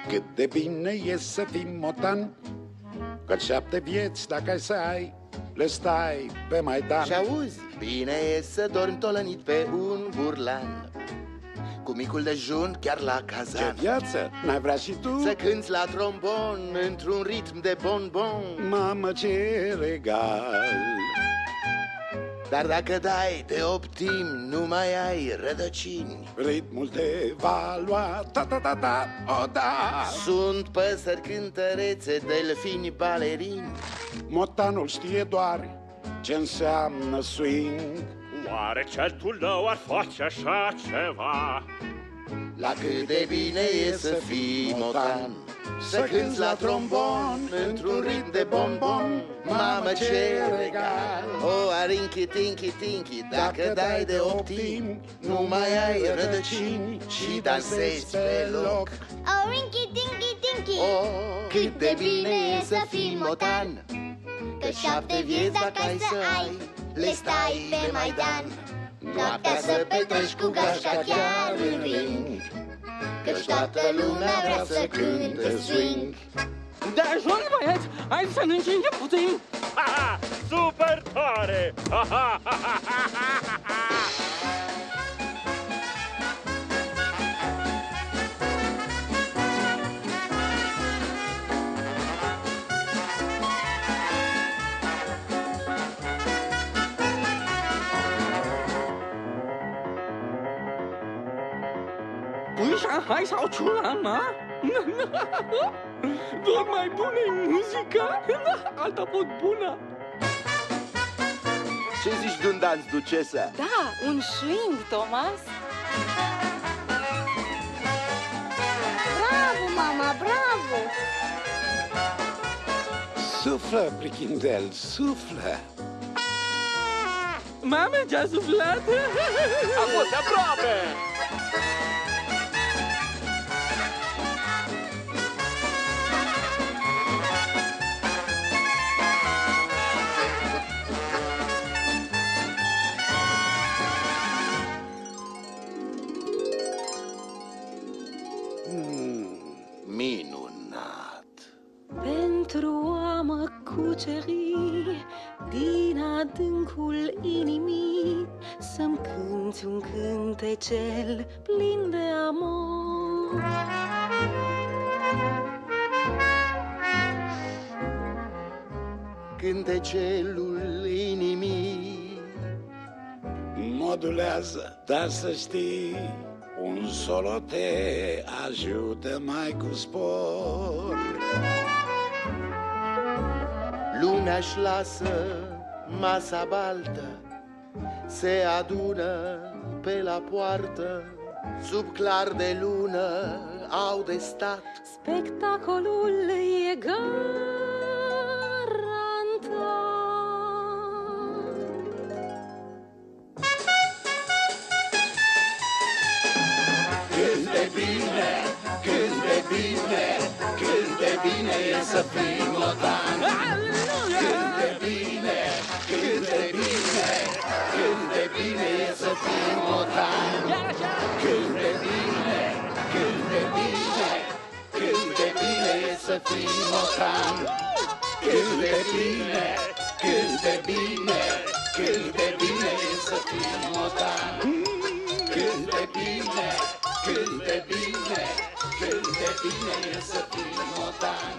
Cât de bine e să fii motan, că 7 vieți dacă ai să ai, le stai pe Maidan. Și auzi, bine e să dormi tolănit pe un burlan, cu micul dejun chiar la cazan. Ce viață, n-ai vrea și tu? Să cânți la trombon într-un ritm de bonbon. Mamă, ce regal! Dar dacă dai de optim, nu mai ai rădăcini. Ritmul te va lua, ta-ta-ta-ta, o da! Sunt păsări cântărețe, delfini balerini. Motanul știe doar ce înseamnă swing. Oare certul lău ar face așa ceva? La cât de bine e să fii motan, să cânți la trombon într-un ritm de bonbon. Mamă, ce regal! O, arinchi, tinchi, tinchi, dacă dai de optim, nu mai ai rădăcini și dansezi pe loc. Oh, rinky dinky dinky, Cât de bine e să fii motan, că 7 vieți dacă ai să ai, le stai pe Maidan. Noaptea să petreci cu gașca chiar în ring, căci toată lumea vrea să cânte swing. De ajuns, băieți, hai să ne încingem puțin. Ha-ha! Super tare! Pui Shanghai sau Chuan, ma? Tot mai bună e muzica. Alta pot bună. Ce zici de un dans, ducesă? Da, un swing, Thomas. Bravo, mama, bravo! Suflă, prichindel, suflă! Mame, ce-a suflat? A fost aproape! Minunat! Pentru a mă cuceri din adâncul inimii, să-mi cânti un cântecel plin de amor. Cântecelul inimii Modulează, dar să știi, un solo te ajută mai cu spor. lumea-și lasă masa baltă, se adună pe la poartă, sub clar de lună au de stat. Spectacolul e garantat. Cât de bine, cât de bine, cât de bine e să fii motan. Cât de bine, cât de bine, cât de bine e să fii motan. Cât de bine, cât de bine, cât de bine e să fii motan. Cât de bine, cât de bine, cât de bine e să fii motan. Cât de bine, cât de bine, cât de bine e să fii motan.